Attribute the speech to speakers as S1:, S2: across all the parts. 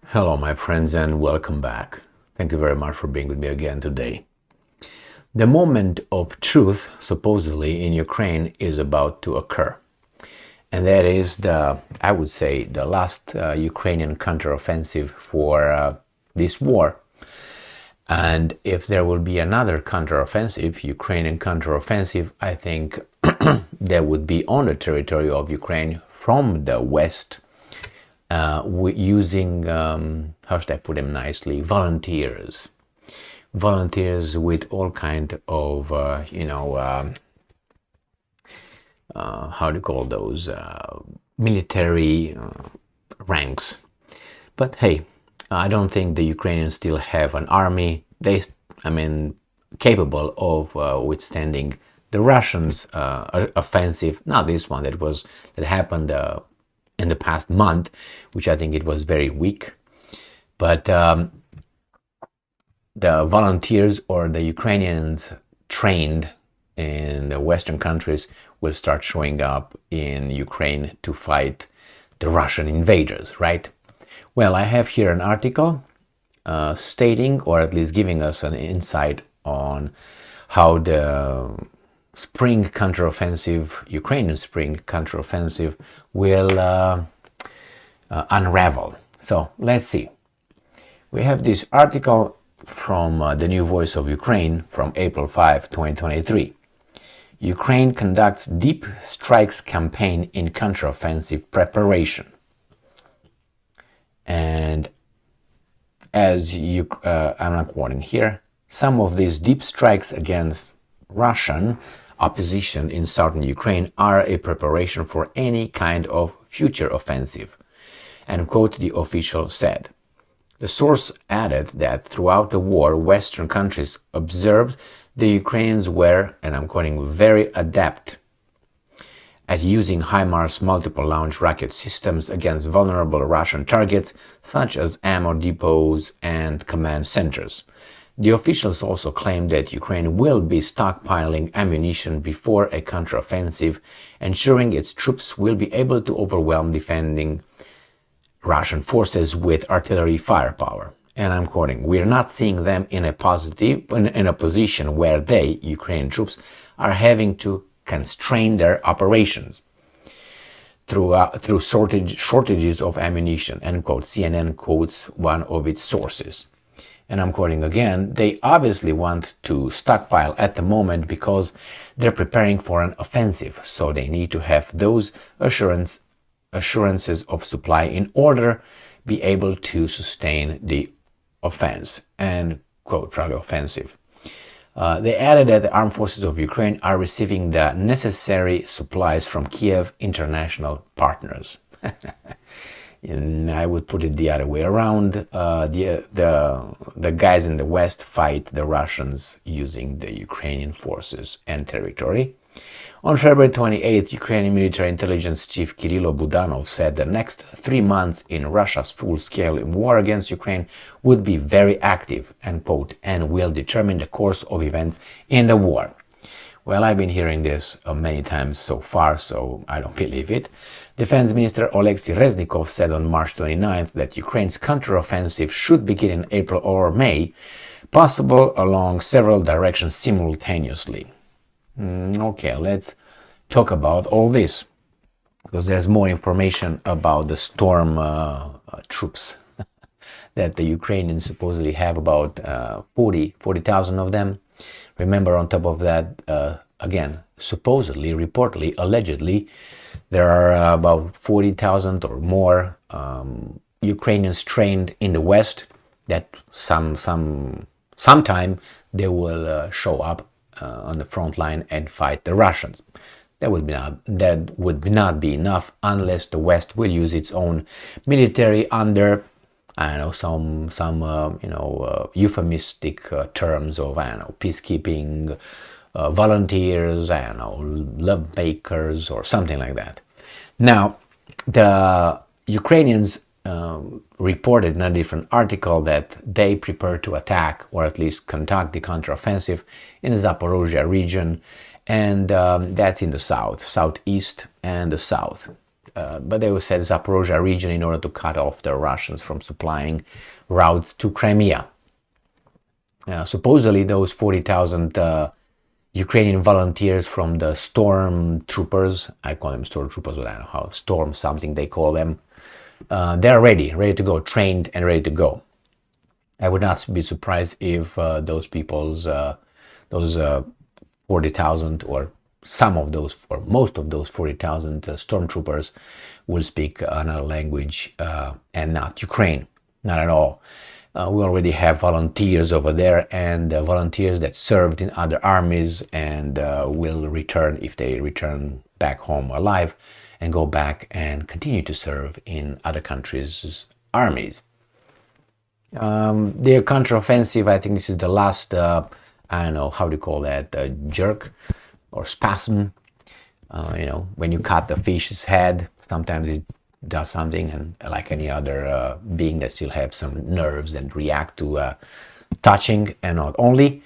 S1: Hello, my friends, and welcome back. Thank you very much for being with me again today. The moment of truth, supposedly, in Ukraine is about to occur. And that is I would say, the last Ukrainian counteroffensive for this war. And if there will be another counteroffensive, Ukrainian counteroffensive, I think that would be on the territory of Ukraine from the west, using, how should I put them nicely, volunteers with all kind of, how do you call those, military ranks. But hey, I don't think the Ukrainians still have an army. Capable of withstanding the Russians' offensive. Not this one that happened in the past month, which I think it was very weak. But the volunteers or the Ukrainians trained in the Western countries will start showing up in Ukraine to fight the Russian invaders, right? Well, I have here an article stating, or at least giving us an insight on how the Ukrainian spring counteroffensive will unravel. So let's see. We have this article from the New Voice of Ukraine from April 5, 2023. Ukraine conducts deep strikes campaign in counteroffensive preparation. And I'm not quoting here, some of these deep strikes against Russian opposition in southern Ukraine are a preparation for any kind of future offensive, and quote, the official said. The source added that throughout the war, Western countries observed the Ukrainians were, and I'm quoting, very adept at using HIMARS multiple launch rocket systems against vulnerable Russian targets such as ammo depots and command centers. The officials also claimed that Ukraine will be stockpiling ammunition before a counteroffensive, ensuring its troops will be able to overwhelm defending Russian forces with artillery firepower. And I'm quoting, "We're not seeing them in a position where they, Ukrainian troops, are having to constrain their operations through shortages of ammunition," end quote. CNN quotes one of its sources. And I'm quoting again, "They obviously want to stockpile at the moment because they're preparing for an offensive, so they need to have those assurances of supply in order be able to sustain the offense," end quote, rather offensive. They added that the armed forces of Ukraine are receiving the necessary supplies from Kiev international partners. And I would put it the other way around. The guys in the West fight the Russians using the Ukrainian forces and territory. On February 28th, Ukrainian military intelligence chief Kirilo Budanov said the next 3 months in Russia's full-scale war against Ukraine would be very active, end quote, and will determine the course of events in the war. Well, I've been hearing this many times so far, so I don't believe it. Defense Minister Oleksiy Reznikov said on March 29th that Ukraine's counteroffensive should begin in April or May, possible along several directions simultaneously. Okay, let's talk about all this, because there's more information about the storm troops that the Ukrainians supposedly have, about 40,000 of them. Remember, on top of that, again, supposedly, reportedly, allegedly, there are about 40,000 or more Ukrainians trained in the West that sometime they will show up on the front line and fight the Russians. That would not be enough unless the West will use its own military under, I don't know, some euphemistic terms of, I don't know, peacekeeping, volunteers, I don't know, love makers or something like that. Now, the Ukrainians reported in a different article that they prepare to attack, or at least conduct, the counteroffensive in the Zaporozhye region, and that's in the south, southeast and the south. but they will set Zaporozhye region in order to cut off the Russians from supplying routes to Crimea. Supposedly those 40,000 Ukrainian volunteers from the storm troopers, I call them storm troopers, but I don't know how, storm something they call them, they're ready to go, trained and ready to go. I would not be surprised if those 40,000 or some of those, or most of those 40,000 stormtroopers will speak another language and not Ukraine, not at all. We already have volunteers over there, and volunteers that served in other armies and will return, if they return back home alive, and go back and continue to serve in other countries' armies. The counteroffensive, I think this is the last, I don't know, how do you call that, jerk or spasm. When you cut the fish's head, sometimes it does something, and like any other being that still have some nerves and react to touching, and not only.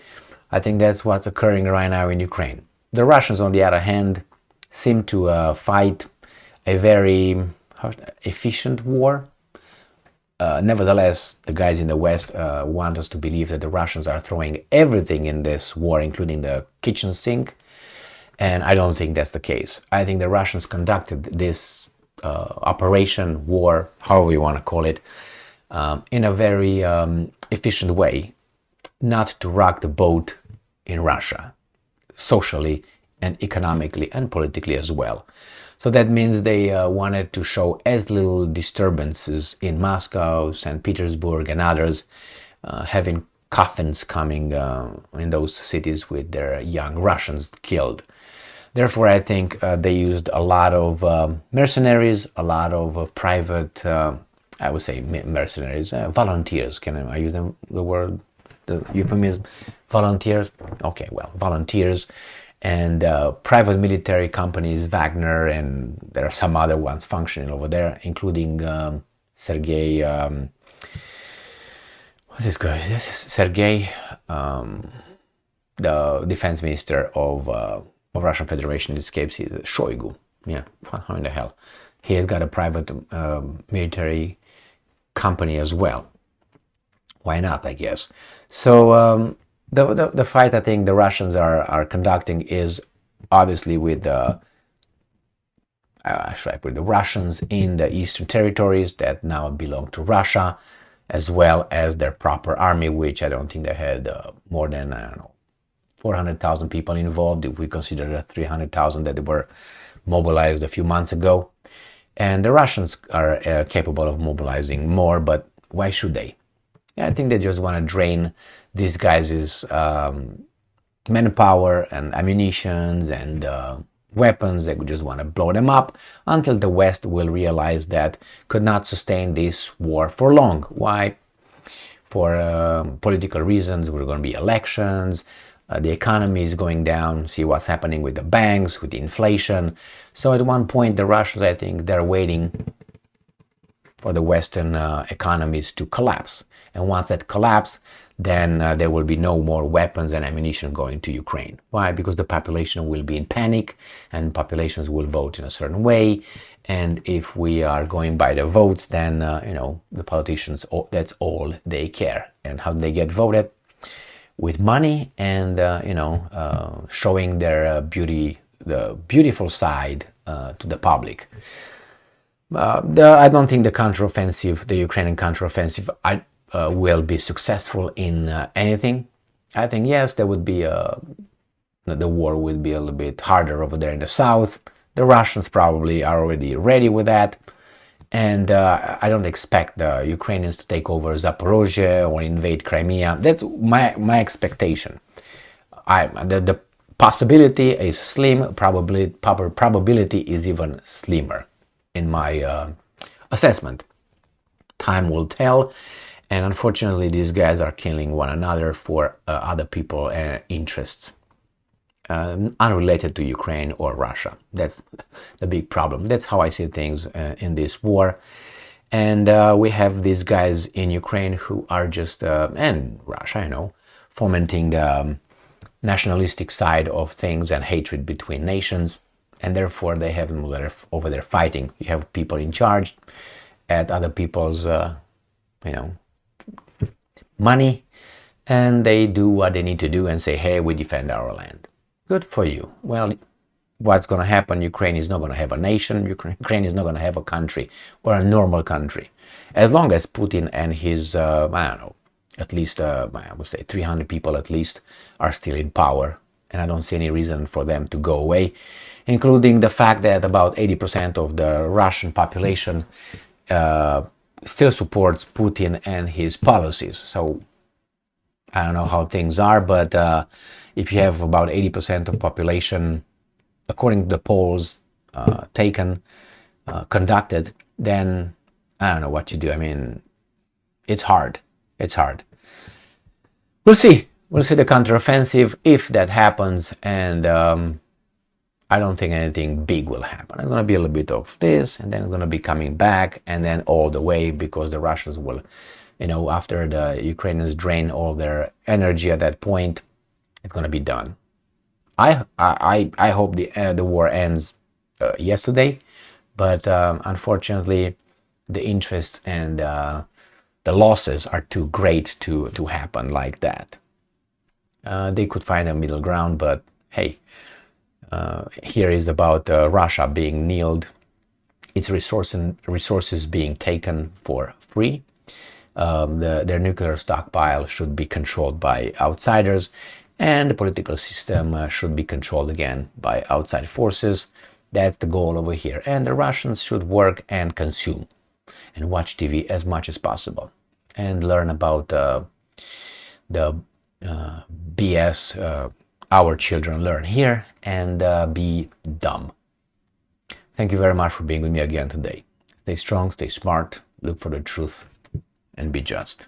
S1: I think that's what's occurring right now in Ukraine. The Russians, on the other hand, seem to fight a very efficient war. Nevertheless, the guys in the West want us to believe that the Russians are throwing everything in this war, including the kitchen sink, and I don't think that's the case. I think the Russians conducted this operation, war, however you want to call it, in a very efficient way, not to rock the boat in Russia, socially and economically and politically as well. So that means they wanted to show as little disturbances in Moscow, St. Petersburg, and others, having coffins coming in those cities with their young Russians killed. Therefore, I think they used a lot of mercenaries, a lot of private, I would say mercenaries, volunteers. Can I use the word, the euphemism? Volunteers? Okay, well, volunteers. And private military companies, Wagner, and there are some other ones functioning over there, including Sergei, what's this guy? This is Sergei, the defense minister of Russian Federation. In this case, is Shoigu. Yeah, how in the hell? He has got a private military company as well. Why not, I guess. So the fight I think the Russians are conducting is obviously with the Russians in the eastern territories that now belong to Russia, as well as their proper army, which I don't think they had more than, 400,000 people involved, if we consider the 300,000 that were mobilized a few months ago. And the Russians are capable of mobilizing more, but why should they? I think they just want to drain these guys' manpower and ammunitions and weapons. They would just want to blow them up until the West will realize that could not sustain this war for long. Why? For political reasons. We're going to be elections. The economy is going down. See what's happening with the banks, with the inflation. So at one point, the Russians, I think, they're waiting for the Western economies to collapse. And once that collapse, then there will be no more weapons and ammunition going to Ukraine. Why? Because the population will be in panic, and populations will vote in a certain way. And if we are going by the votes, then the politicians, that's all they care. And how do they get voted? With money and showing their beauty, the beautiful side to the public. I don't think the Ukrainian counteroffensive, will be successful in anything. I think yes, there would be the war will be a little bit harder over there in the south. The Russians probably are already ready with that, and I don't expect the Ukrainians to take over Zaporozhye or invade Crimea. That's my expectation. The possibility is slim. Probability is even slimmer in my assessment. Time will tell. And unfortunately, these guys are killing one another for other people's interests, unrelated to Ukraine or Russia. That's the big problem. That's how I see things in this war. And we have these guys in Ukraine who are just, and Russia, fomenting the nationalistic side of things and hatred between nations. and therefore they have them over there fighting. You have people in charge at other people's, money, and they do what they need to do and say, hey, we defend our land. Good for you. Well, what's going to happen? Ukraine is not going to have a nation. Ukraine is not going to have a country or a normal country. As long as Putin and his, at least, I would say 300 people at least are still in power. And I don't see any reason for them to go away, including the fact that about 80% of the Russian population still supports Putin and his policies. So I don't know how things are, but if you have about 80% of population, according to the polls conducted, then I don't know what you do. I mean, it's hard. It's hard. We'll see. We'll see the counteroffensive if that happens, and I don't think anything big will happen. It's going to be a little bit of this, and then it's going to be coming back, and then all the way, because the Russians will, after the Ukrainians drain all their energy at that point, it's going to be done. I hope the war ends yesterday, but unfortunately, the interest and the losses are too great to happen like that. They could find a middle ground, but hey, here is about Russia being kneeled, its resources being taken for free. Their nuclear stockpile should be controlled by outsiders, and the political system should be controlled again by outside forces. That's the goal over here. And the Russians should work and consume and watch TV as much as possible and learn about the BS our children learn here, and be dumb. Thank you very much for being with me again today. Stay strong, stay smart, look for the truth, and be just.